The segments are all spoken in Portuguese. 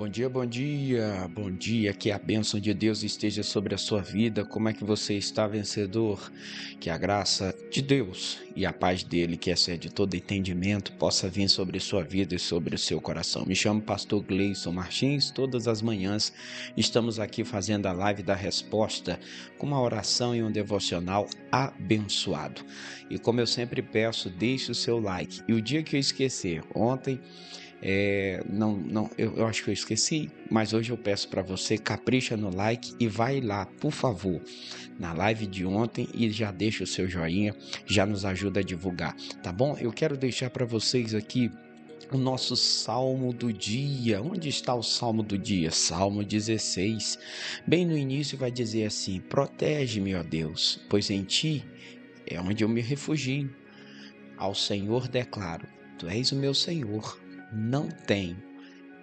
Bom dia, bom dia, bom dia, que a bênção de Deus esteja sobre a sua vida. Como é que você está, vencedor? Que a graça de Deus e a paz dele, que excede todo entendimento, possa vir sobre a sua vida e sobre o seu coração. Me chamo Pastor Gleison Martins. Todas as manhãs estamos aqui fazendo a live da resposta com uma oração e um devocional abençoado. E como eu sempre peço, deixe o seu like. E o dia que eu esquecer, ontem eu acho que eu esqueci, mas hoje eu peço para você, capricha no like e vai lá, por favor, na live de ontem e já deixa o seu joinha, já nos ajuda a divulgar, tá bom? Eu quero deixar para vocês aqui o nosso Salmo do dia. Onde está o Salmo do dia? Salmo 16. Bem no início vai dizer assim: protege-me, ó Deus, pois em ti é onde eu me refugio. Ao Senhor declaro: tu és o meu Senhor. Não tenho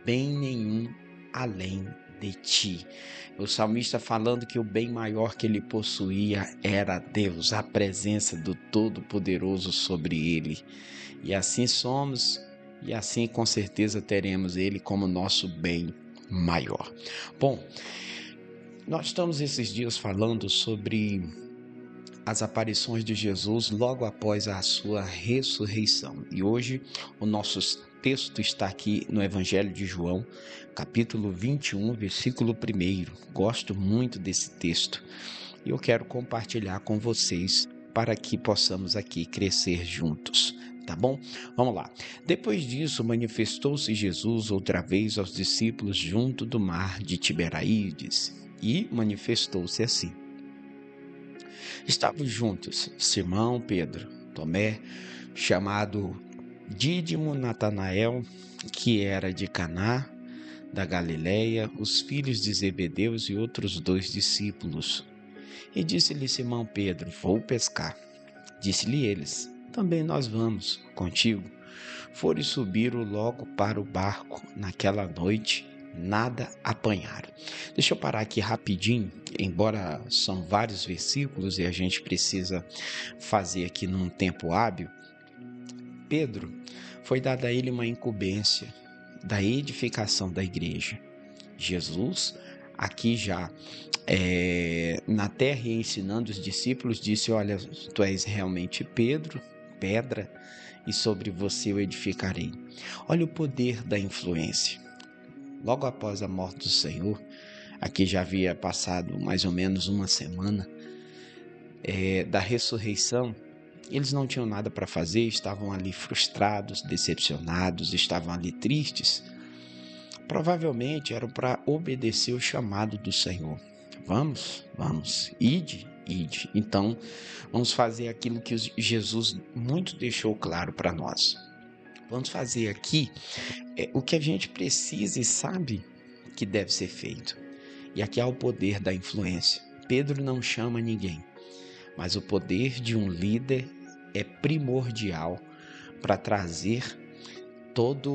bem nenhum além de ti. O salmista falando que o bem maior que ele possuía era Deus, a presença do Todo-Poderoso sobre ele. E assim somos, e assim com certeza teremos ele como nosso bem maior. Bom, nós estamos esses dias falando sobre as aparições de Jesus logo após a sua ressurreição. E hoje o nosso texto está aqui no Evangelho de João, capítulo 21, versículo 1. Gosto muito desse texto e eu quero compartilhar com vocês para que possamos aqui crescer juntos. Tá bom? Vamos lá. Depois disso, manifestou-se Jesus outra vez aos discípulos junto do mar de Tiberíades e manifestou-se assim: estavam juntos Simão, Pedro, Tomé, chamado Dídimo, Natanael, que era de Caná, da Galileia, os filhos de Zebedeus e outros 2 discípulos. E disse-lhe Simão Pedro: vou pescar. Disse-lhe eles: também nós vamos contigo. Foram e subiram logo para o barco naquela noite, nada apanharam. Deixa eu parar aqui rapidinho, embora são vários versículos e a gente precisa fazer aqui num tempo hábil. Pedro, foi dada a ele uma incumbência da edificação da igreja. Jesus, aqui já na terra e ensinando os discípulos, disse: olha, tu és realmente Pedro, pedra, e sobre você eu edificarei. Olha o poder da influência. Logo após a morte do Senhor, aqui já havia passado mais ou menos uma semana da ressurreição, eles não tinham nada para fazer, estavam ali frustrados, decepcionados, estavam ali tristes. Provavelmente eram para obedecer o chamado do Senhor. Vamos, ide. Então, vamos fazer aquilo que Jesus muito deixou claro para nós. Vamos fazer aqui o que a gente precisa e sabe que deve ser feito. E aqui há o poder da influência. Pedro não chama ninguém, mas o poder de um líder é primordial para trazer todo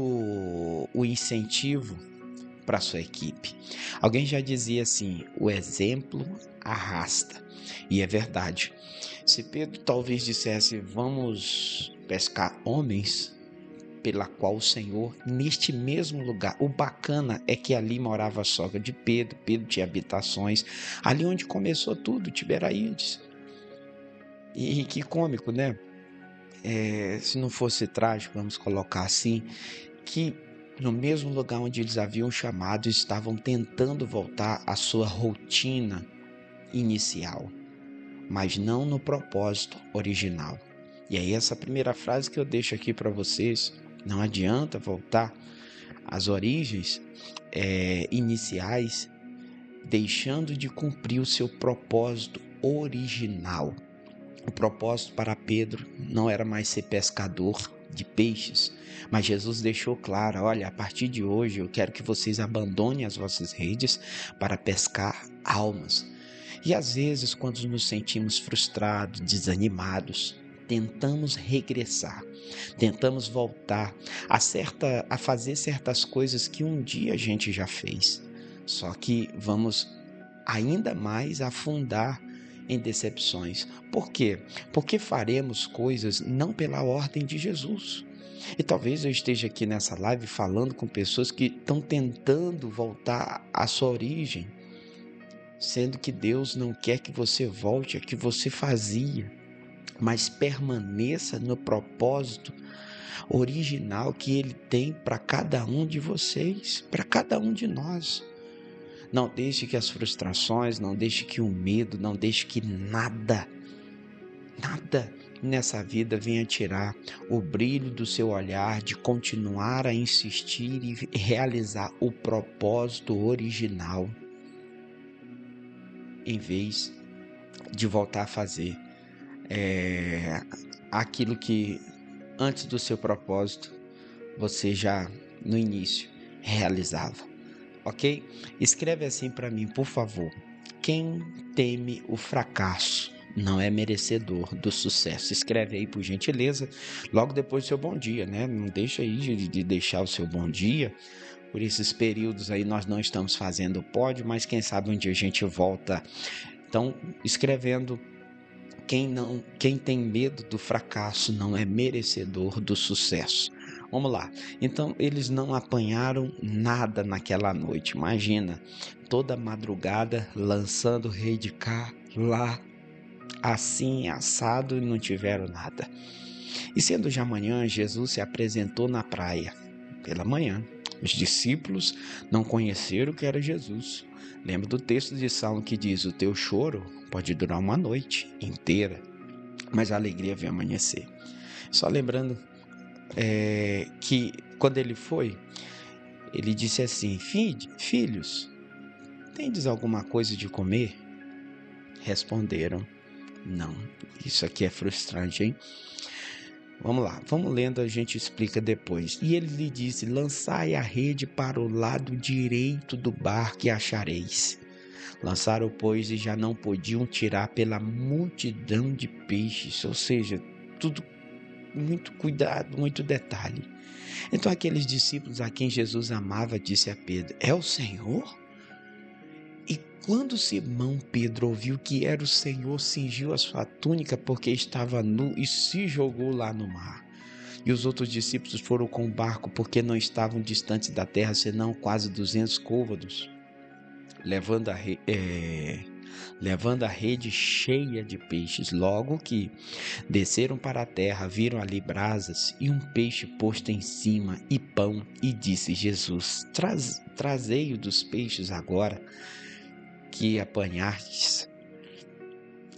o incentivo para sua equipe. Alguém já dizia assim: o exemplo arrasta. E é verdade. Se Pedro talvez dissesse: vamos pescar homens, pela qual o Senhor, neste mesmo lugar, o bacana é que ali morava a sogra de Pedro, Pedro tinha habitações, ali onde começou tudo, Tiberíades. E que cômico, né? Se não fosse trágico, vamos colocar assim, que no mesmo lugar onde eles haviam chamado, estavam tentando voltar à sua rotina inicial, mas não no propósito original. E aí essa primeira frase que eu deixo aqui para vocês: não adianta voltar às origens iniciais, deixando de cumprir o seu propósito original. O propósito para Pedro não era mais ser pescador de peixes, mas Jesus deixou claro: olha, a partir de hoje eu quero que vocês abandonem as vossas redes para pescar almas. E às vezes, quando nos sentimos frustrados, desanimados, tentamos regressar, tentamos voltar a fazer certas coisas que um dia a gente já fez, só que vamos ainda mais afundar em decepções. Por quê? Porque faremos coisas não pela ordem de Jesus. E talvez eu esteja aqui nessa live falando com pessoas que estão tentando voltar à sua origem, sendo que Deus não quer que você volte a que você fazia, mas permaneça no propósito original que Ele tem para cada um de vocês, para cada um de nós. Não deixe que as frustrações, não deixe que o medo, não deixe que nada nessa vida venha tirar o brilho do seu olhar de continuar a insistir e realizar o propósito original, em vez de voltar a fazer aquilo que antes do seu propósito você já no início realizava, ok? Escreve assim para mim, por favor. Quem teme o fracasso não é merecedor do sucesso. Escreve aí, por gentileza, logo depois do seu bom dia, né? Não deixa aí de deixar o seu bom dia. Por esses períodos aí nós não estamos fazendo o pódio, mas quem sabe um dia a gente volta. Então, escrevendo, quem tem medo do fracasso não é merecedor do sucesso. Vamos lá. Então, eles não apanharam nada naquela noite. Imagina, toda madrugada lançando rei de cá, lá, assim, assado, e não tiveram nada. E sendo já manhã, Jesus se apresentou na praia. Pela manhã, os discípulos não conheceram que era Jesus. Lembra do texto de Salmo que diz: o teu choro pode durar uma noite inteira, mas a alegria vem amanhecer. Só lembrando que quando ele foi, ele disse assim: filhos, tendes alguma coisa de comer? Responderam: não. Isso aqui é frustrante, hein? Vamos lá, vamos lendo, a gente explica depois. E ele lhe disse: lançai a rede para o lado direito do barco e achareis. Lançaram, pois, e já não podiam tirar pela multidão de peixes, ou seja, tudo muito cuidado, muito detalhe. Então aqueles discípulos a quem Jesus amava disse a Pedro: é o Senhor? E quando Simão Pedro ouviu que era o Senhor, cingiu a sua túnica porque estava nu e se jogou lá no mar. E os outros discípulos foram com o barco porque não estavam distantes da terra, senão quase 200 côvados, levando a rede cheia de peixes. Logo que desceram para a terra, viram ali brasas e um peixe posto em cima e pão, e disse Jesus: trazei-o dos peixes agora que apanhastes.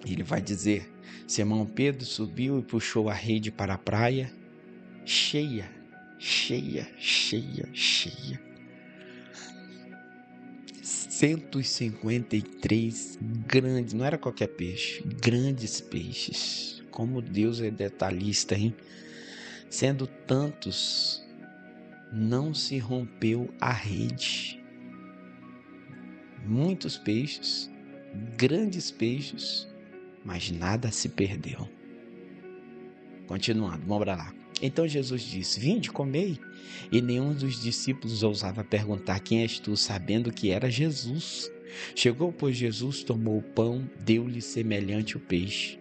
Ele vai dizer: Simão Pedro subiu e puxou a rede para a praia, cheia. 153 grandes, não era qualquer peixe, grandes peixes. Como Deus é detalhista, hein? Sendo tantos, não se rompeu a rede. Muitos peixes, grandes peixes, mas nada se perdeu. Continuando, vamos para lá. Então Jesus disse: vinde, comei. E nenhum dos discípulos ousava perguntar: quem és tu? Sabendo que era Jesus. Chegou, pois, Jesus, tomou o pão, deu-lhe semelhante o peixe.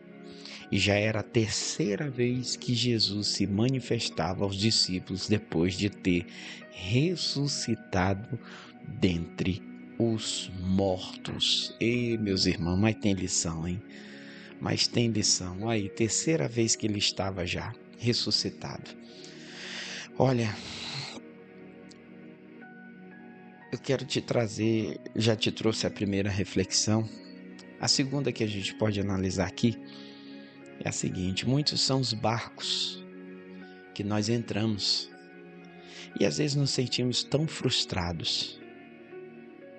E já era a terceira vez que Jesus se manifestava aos discípulos depois de ter ressuscitado dentre os mortos. E meus irmãos, mas tem lição, hein? Mas tem lição. Aí, terceira vez que ele estava já ressuscitado. Olha, eu quero te trazer, já te trouxe a primeira reflexão. A segunda que a gente pode analisar aqui é a seguinte: muitos são os barcos que nós entramos e às vezes nos sentimos tão frustrados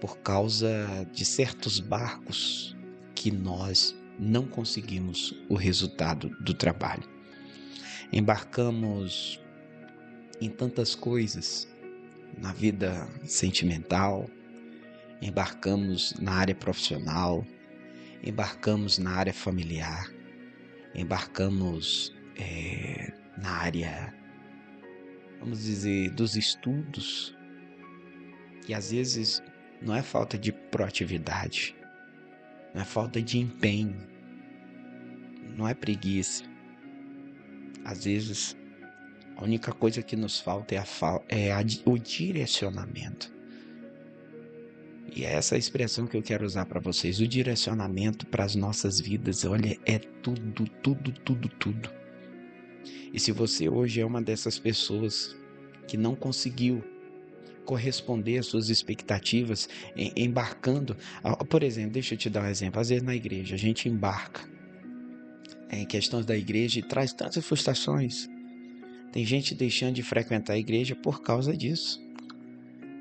por causa de certos barcos que nós não conseguimos o resultado do trabalho. Embarcamos em tantas coisas, na vida sentimental, embarcamos na área profissional, embarcamos na área familiar, embarcamos na área, vamos dizer, dos estudos, e às vezes não é falta de proatividade, não é falta de empenho, não é preguiça. Às vezes, A única coisa que nos falta o direcionamento. E é essa a expressão que eu quero usar para vocês. O direcionamento para as nossas vidas, olha, é tudo, tudo, tudo, tudo. E se você hoje é uma dessas pessoas que não conseguiu corresponder às suas expectativas, embarcando, por exemplo, deixa eu te dar um exemplo. Às vezes na igreja a gente embarca em questões da igreja e traz tantas frustrações. Tem gente deixando de frequentar a igreja por causa disso.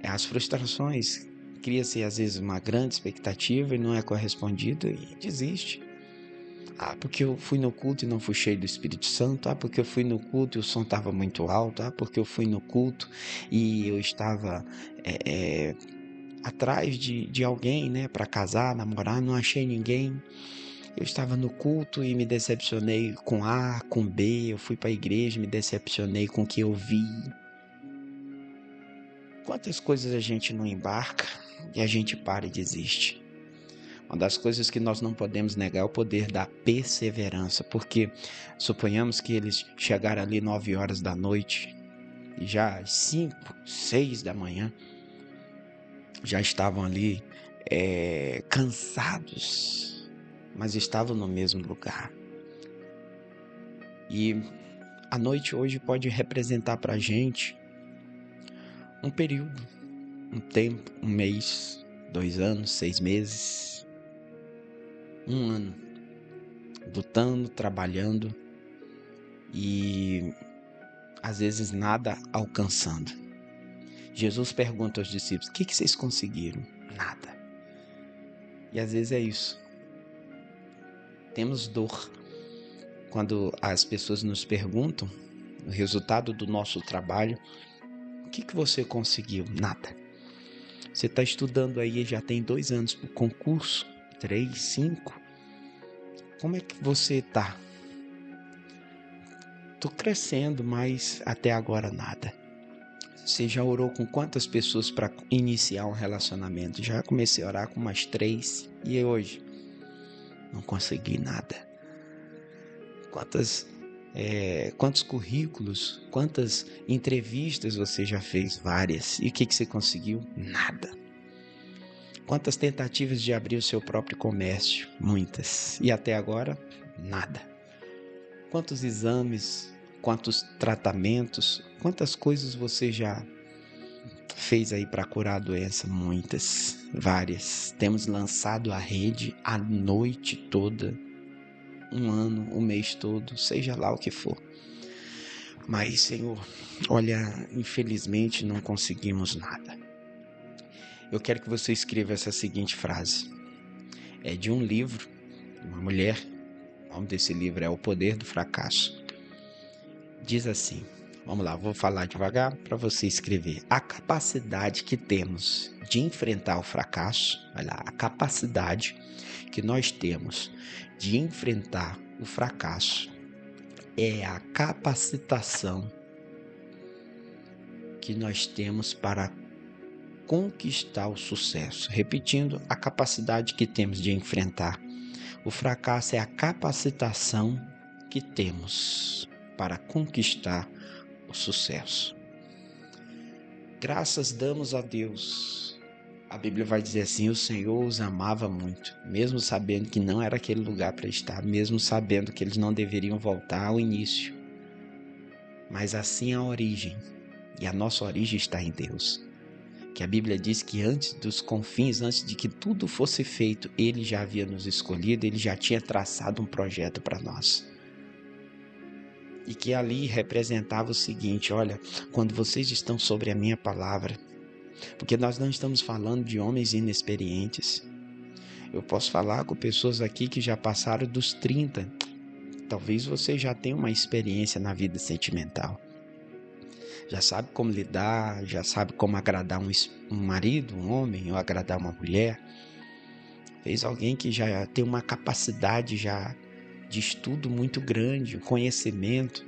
As frustrações, cria-se às vezes uma grande expectativa e não é correspondida e desiste. Porque eu fui no culto e não fui cheio do Espírito Santo. Porque eu fui no culto e o som estava muito alto. Porque eu fui no culto e eu estava atrás de alguém, né, para casar, namorar, não achei ninguém. Eu estava no culto e me decepcionei com A, com B. Eu fui para a igreja e me decepcionei com o que eu vi. Quantas coisas a gente não embarca e a gente para e desiste? Uma das coisas que nós não podemos negar é o poder da perseverança, porque suponhamos que eles chegaram ali 9 horas da noite e já às 5, 6 da manhã já estavam ali cansados, mas estavam no mesmo lugar. E a noite hoje pode representar para a gente um período, um tempo, um mês, 2 anos, 6 meses, 1 ano, lutando, trabalhando e às vezes nada alcançando. Jesus pergunta aos discípulos: o que vocês conseguiram? Nada. E às vezes é isso. Temos dor quando as pessoas nos perguntam o resultado do nosso trabalho. O que você conseguiu? Nada. Você está estudando aí já tem 2 anos para o concurso, 3, 5. Como é que você está? Estou crescendo, mas até agora nada. Você já orou com quantas pessoas para iniciar um relacionamento? Já comecei a orar com umas 3 e hoje não consegui nada. Quantos currículos, quantas entrevistas você já fez? Várias. E o que você conseguiu? Nada. Quantas tentativas de abrir o seu próprio comércio? Muitas. E até agora, nada. Quantos exames, quantos tratamentos, quantas coisas você já fez aí para curar a doença? Muitas, várias. Temos lançado a rede a noite toda, 1 ano, o mês todo, seja lá o que for. Mas, Senhor, olha, infelizmente não conseguimos nada. Eu quero que você escreva essa seguinte frase. É de um livro, uma mulher. O nome desse livro é O Poder do Fracasso. Diz assim, vamos lá, vou falar devagar para você escrever. A capacidade que temos de enfrentar o fracasso, olha lá, a capacidade que nós temos de enfrentar o fracasso é a capacitação que nós temos para conquistar o sucesso. Repetindo, a capacidade que temos de enfrentar o fracasso é a capacitação que temos para conquistar o sucesso. Graças damos a Deus. A Bíblia vai dizer assim: o Senhor os amava muito, mesmo sabendo que não era aquele lugar para estar, mesmo sabendo que eles não deveriam voltar ao início. Mas assim a origem, e a nossa origem está em Deus. Que a Bíblia diz que antes dos confins, antes de que tudo fosse feito, Ele já havia nos escolhido, Ele já tinha traçado um projeto para nós. E que ali representava o seguinte: olha, quando vocês estão sobre a minha palavra, porque nós não estamos falando de homens inexperientes. Eu posso falar com pessoas aqui que já passaram dos 30. Talvez você já tenha uma experiência na vida sentimental. Já sabe como lidar, já sabe como agradar um marido, um homem, ou agradar uma mulher. Fez alguém que já tem uma capacidade já de estudo muito grande, um conhecimento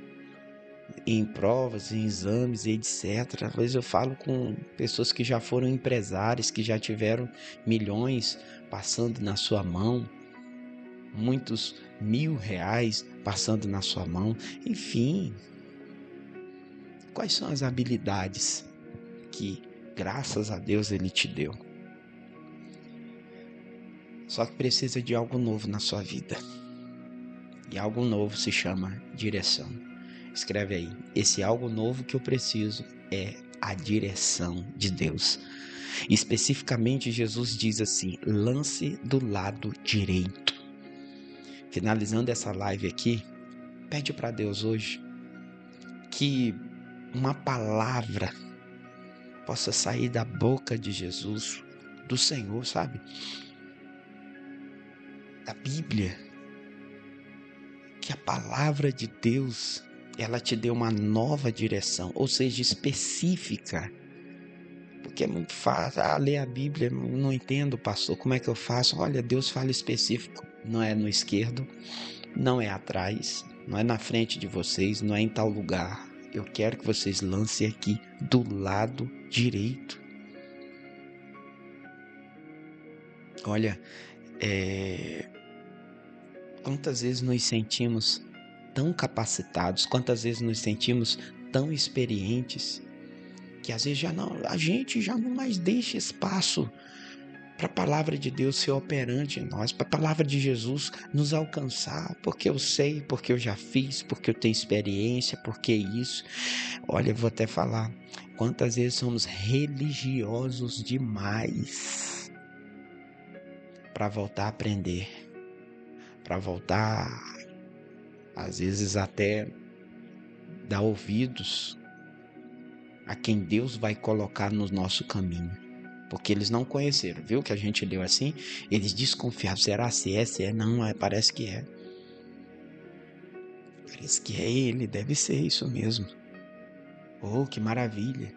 em provas, em exames, etc. Às vezes eu falo com pessoas que já foram empresários, que já tiveram milhões passando na sua mão, muitos R$1.000 passando na sua mão, enfim. Quais são as habilidades que, graças a Deus, Ele te deu? Só que precisa de algo novo na sua vida. E algo novo se chama direção. Escreve aí, esse algo novo que eu preciso é a direção de Deus. Especificamente, Jesus diz assim, lance do lado direito. Finalizando essa live aqui, pede para Deus hoje que uma palavra possa sair da boca de Jesus, do Senhor, sabe? Da Bíblia. Que a palavra de Deus, ela te dê uma nova direção, ou seja, específica. Porque é muito fácil, ler a Bíblia, não entendo, pastor, como é que eu faço? Olha, Deus fala específico, não é no esquerdo, não é atrás, não é na frente de vocês, não é em tal lugar. Eu quero que vocês lancem aqui do lado direito. Olha, quantas vezes nos sentimos tão capacitados, quantas vezes nos sentimos tão experientes, que às vezes a gente já não mais deixa espaço para a palavra de Deus ser operante em nós, para a palavra de Jesus nos alcançar, porque eu sei, porque eu já fiz, porque eu tenho experiência, porque isso. Olha, eu vou até falar, quantas vezes somos religiosos demais para voltar a aprender, para voltar, às vezes até dar ouvidos a quem Deus vai colocar no nosso caminho. Porque eles não conheceram, viu? Que a gente leu assim, eles desconfiavam, será se é, se é? Não, parece que é. Parece que é ele, deve ser isso mesmo. Oh, que maravilha.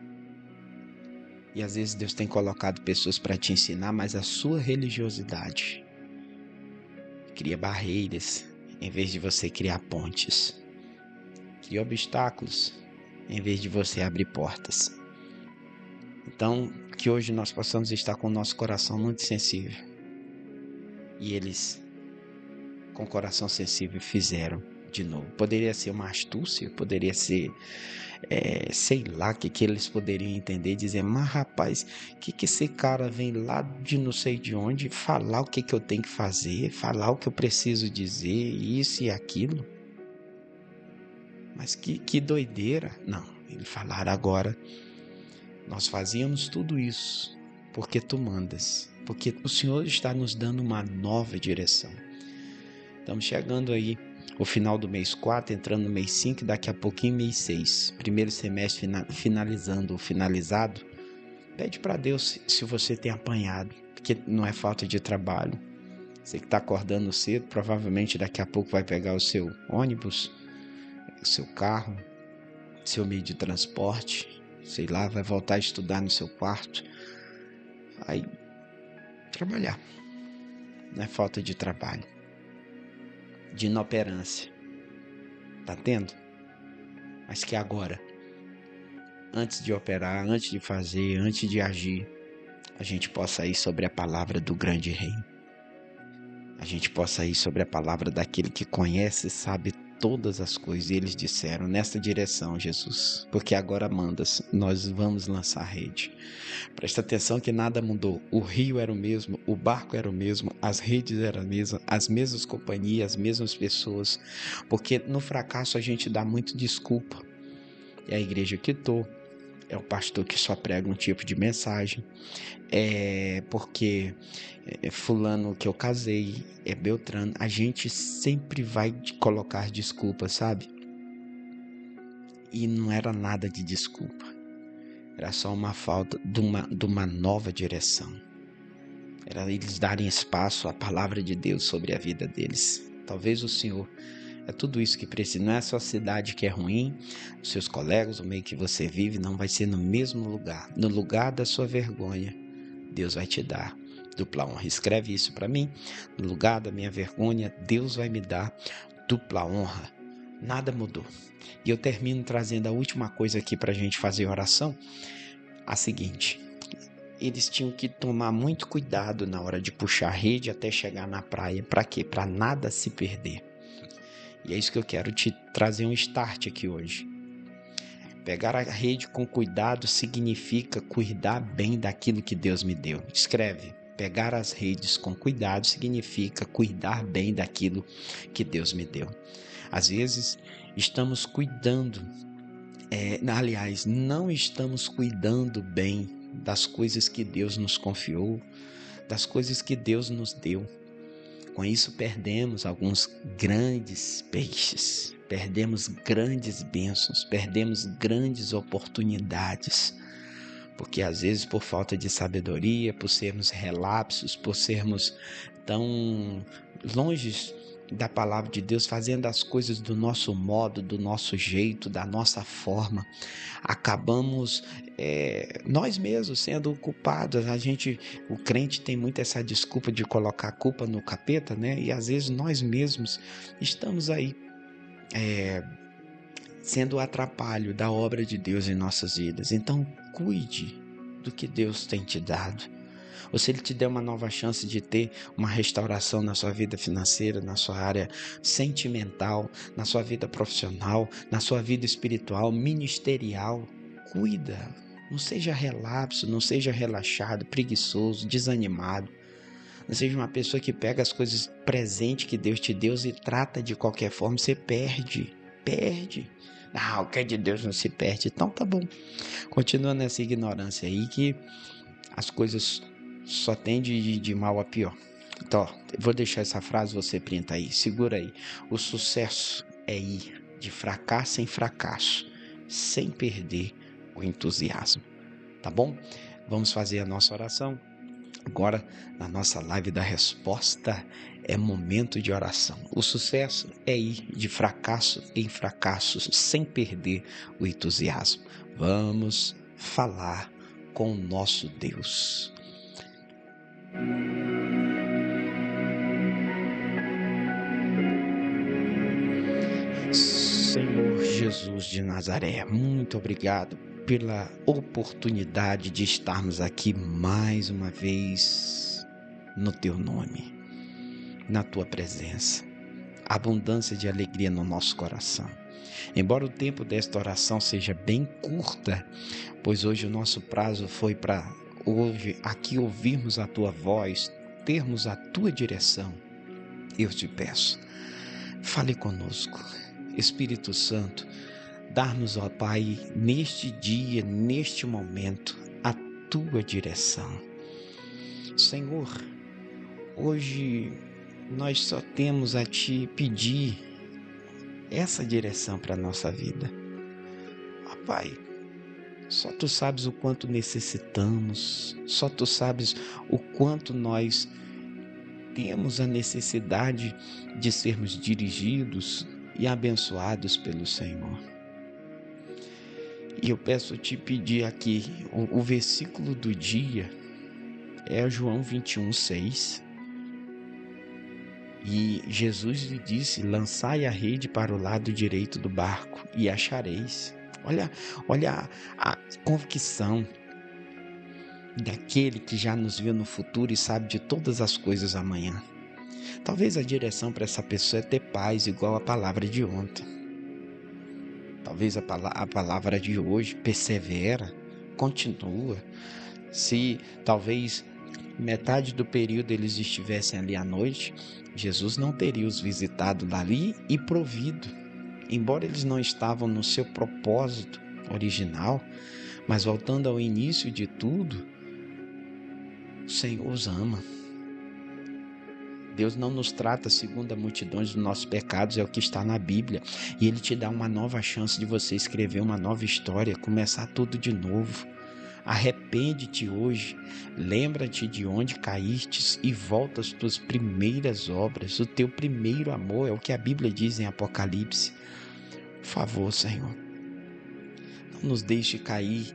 E às vezes Deus tem colocado pessoas para te ensinar, mas a sua religiosidade cria barreiras, em vez de você criar pontes. Cria obstáculos, em vez de você abrir portas. Então, que hoje nós possamos estar com o nosso coração muito sensível. E eles, com o coração sensível, fizeram de novo. Poderia ser uma astúcia, poderia ser, sei lá, o que eles poderiam entender e dizer, mas rapaz, que esse cara vem lá de não sei de onde falar o que eu tenho que fazer, falar o que eu preciso dizer, isso e aquilo. Mas que doideira. Não, eles falaram agora, nós fazíamos tudo isso porque tu mandas, porque o Senhor está nos dando uma nova direção. Estamos chegando aí o final do mês 4, entrando no mês 5 e daqui a pouquinho mês 6. Primeiro semestre finalizado. Pede para Deus se você tem apanhado, porque não é falta de trabalho. Você que está acordando cedo, provavelmente daqui a pouco vai pegar o seu ônibus, o seu carro, seu meio de transporte, sei lá, vai voltar a estudar no seu quarto. Vai trabalhar. Não é falta de trabalho. De inoperância. Tá tendo? Mas que agora, antes de operar, antes de fazer, antes de agir, a gente possa ir sobre a palavra do grande rei. A gente possa ir sobre a palavra daquele que conhece e sabe todas as coisas. E eles disseram, nesta direção, Jesus, porque agora mandas, nós vamos lançar a rede. Presta atenção que nada mudou. O rio era o mesmo, o barco era o mesmo, as redes eram as mesmas companhias, as mesmas pessoas. Porque no fracasso a gente dá muito desculpa. É a igreja que estou, é o pastor que só prega um tipo de mensagem, é porque fulano que eu casei, é Beltrano. A gente sempre vai colocar desculpa, sabe? E não era nada de desculpa. Era só uma falta de uma nova direção. Era eles darem espaço à palavra de Deus sobre a vida deles. Talvez o Senhor é tudo isso que precisa. Não é a sua cidade que é ruim, os seus colegas, o meio que você vive, não vai ser no mesmo lugar. No lugar da sua vergonha, Deus vai te dar dupla honra. Escreve isso para mim. No lugar da minha vergonha, Deus vai me dar dupla honra. Nada mudou. E eu termino trazendo a última coisa aqui para a gente fazer oração. A seguinte. Eles tinham que tomar muito cuidado na hora de puxar a rede até chegar na praia. Para quê? Para nada se perder. E é isso que eu quero te trazer um start aqui hoje. Pegar a rede com cuidado significa cuidar bem daquilo que Deus me deu. Escreve. Pegar as redes com cuidado significa cuidar bem daquilo que Deus me deu. Às vezes estamos cuidando, aliás, não estamos cuidando bem das coisas que Deus nos confiou, das coisas que Deus nos deu. Com isso perdemos alguns grandes peixes, perdemos grandes bênçãos, perdemos grandes oportunidades. Porque às vezes por falta de sabedoria, por sermos relapsos, por sermos tão longe da palavra de Deus, fazendo as coisas do nosso modo, do nosso jeito, da nossa forma, acabamos nós mesmos sendo culpados. O crente tem muito essa desculpa de colocar a culpa no capeta, né? E às vezes nós mesmos estamos aí sendo o atrapalho da obra de Deus em nossas vidas. Então, cuide do que Deus tem te dado. Ou se Ele te der uma nova chance de ter uma restauração na sua vida financeira, na sua área sentimental, na sua vida profissional, na sua vida espiritual, ministerial, cuida. Não seja relapso, não seja relaxado, preguiçoso, desanimado. Não seja uma pessoa que pega as coisas presentes que Deus te deu e trata de qualquer forma. Você perde. Não, o que é de Deus não se perde. Então tá bom. Continua nessa ignorância aí que as coisas só tendem de mal a pior. Então, eu vou deixar essa frase, você printa aí, segura aí. O sucesso é ir de fracasso em fracasso, sem perder o entusiasmo. Tá bom? Vamos fazer a nossa oração. Agora, na nossa live da resposta, é momento de oração. O sucesso é ir de fracasso em fracasso, sem perder o entusiasmo. Vamos falar com o nosso Deus. Senhor Jesus de Nazaré, muito obrigado pela oportunidade de estarmos aqui mais uma vez no Teu nome, na Tua presença. Abundância de alegria no nosso coração. Embora o tempo desta oração seja bem curta, pois hoje o nosso prazo foi para hoje aqui ouvirmos a Tua voz, termos a Tua direção, eu te peço, fale conosco. Espírito Santo, dar-nos, ó Pai, neste dia, neste momento, a Tua direção. Senhor, hoje nós só temos a Te pedir essa direção para a nossa vida. Ó Pai, só Tu sabes o quanto necessitamos, só Tu sabes o quanto nós temos a necessidade de sermos dirigidos e abençoados pelo Senhor. E eu peço te pedir aqui, o versículo do dia é João 21:6. E Jesus lhe disse: lançai a rede para o lado direito do barco e achareis. Olha a convicção daquele que já nos viu no futuro e sabe de todas as coisas amanhã. Talvez a direção para essa pessoa é ter paz, igual a palavra de ontem. Talvez a palavra de hoje persevera, continua. Se talvez metade do período eles estivessem ali à noite, Jesus não teria os visitado dali e provido. Embora eles não estavam no seu propósito original, mas voltando ao início de tudo, o Senhor os ama. Deus não nos trata segundo a multidão dos nossos pecados, é o que está na Bíblia. E Ele te dá uma nova chance de você escrever uma nova história, começar tudo de novo. Arrepende-te hoje, lembra-te de onde caíste e volta às tuas primeiras obras. O teu primeiro amor é o que a Bíblia diz em Apocalipse. Por favor, Senhor, não nos deixe cair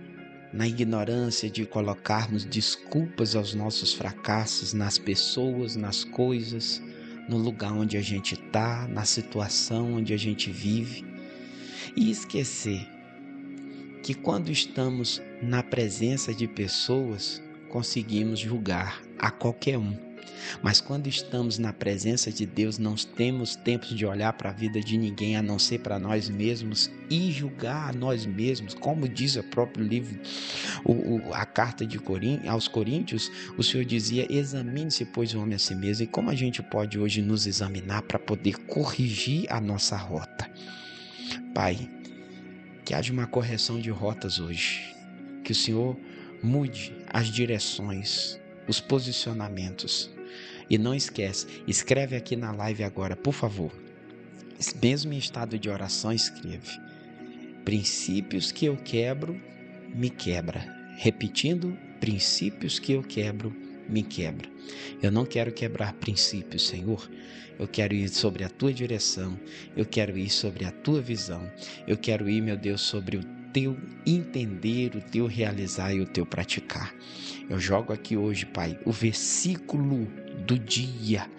na ignorância de colocarmos desculpas aos nossos fracassos, nas pessoas, nas coisas, no lugar onde a gente está, na situação onde a gente vive, e esquecer que quando estamos na presença de pessoas, conseguimos julgar a qualquer um. Mas quando estamos na presença de Deus, não temos tempo de olhar para a vida de ninguém a não ser para nós mesmos e julgar a nós mesmos, como diz o próprio livro, a carta aos Coríntios, o Senhor dizia: examine-se, pois, o homem a si mesmo. E como a gente pode hoje nos examinar para poder corrigir a nossa rota? Pai, que haja uma correção de rotas hoje, que o Senhor mude as direções, os posicionamentos. E não esquece, escreve aqui na live agora, por favor. Mesmo em estado de oração, escreve: princípios que eu quebro, me quebra. Repetindo: princípios que eu quebro, me quebra. Eu não quero quebrar princípios, Senhor. Eu quero ir sobre a tua direção. Eu quero ir sobre a tua visão. Eu quero ir, meu Deus, sobre o teu entender, o teu realizar e o teu praticar. Eu jogo aqui hoje, Pai, o versículo do dia.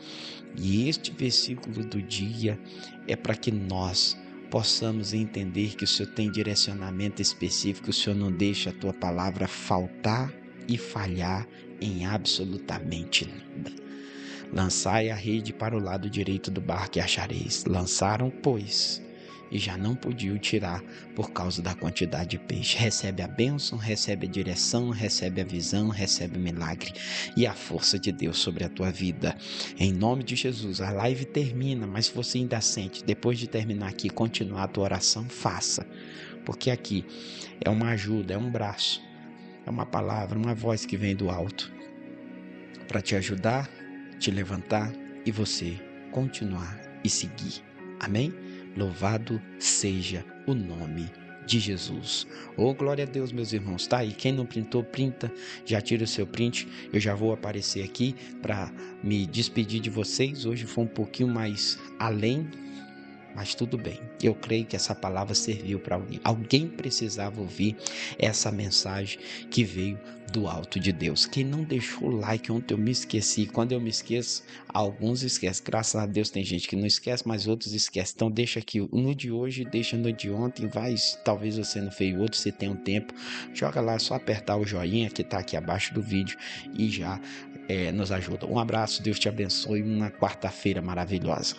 E este versículo do dia é para que nós possamos entender que o Senhor tem direcionamento específico, o Senhor não deixa a tua palavra faltar e falhar em absolutamente nada. Lançai a rede para o lado direito do barco e achareis. Lançaram, pois, e já não podiam tirar por causa da quantidade de peixe. Recebe a bênção, recebe a direção, recebe a visão, recebe o milagre e a força de Deus sobre a tua vida. Em nome de Jesus, a live termina, mas se você ainda sente, depois de terminar aqui, continuar a tua oração, faça. Porque aqui é uma ajuda, é um braço, é uma palavra, uma voz que vem do alto para te ajudar, te levantar e você continuar e seguir. Amém? Louvado seja o nome de Jesus. Oh, glória a Deus, meus irmãos. Tá aí, quem não printou, printa, já tira o seu print. Eu já vou aparecer aqui para me despedir de vocês. Hoje foi um pouquinho mais além, mas tudo bem. Eu creio que essa palavra serviu para alguém. Alguém precisava ouvir essa mensagem que veio do alto de Deus. Quem não deixou o like ontem, eu me esqueci. Quando eu me esqueço, alguns esquecem. Graças a Deus tem gente que não esquece, mas outros esquecem. Então deixa aqui no de hoje, deixa no de ontem. Vai, talvez você não fez outro, você tem um tempo. Joga lá, é só apertar o joinha que está aqui abaixo do vídeo e já nos ajuda. Um abraço, Deus te abençoe. Uma quarta-feira maravilhosa.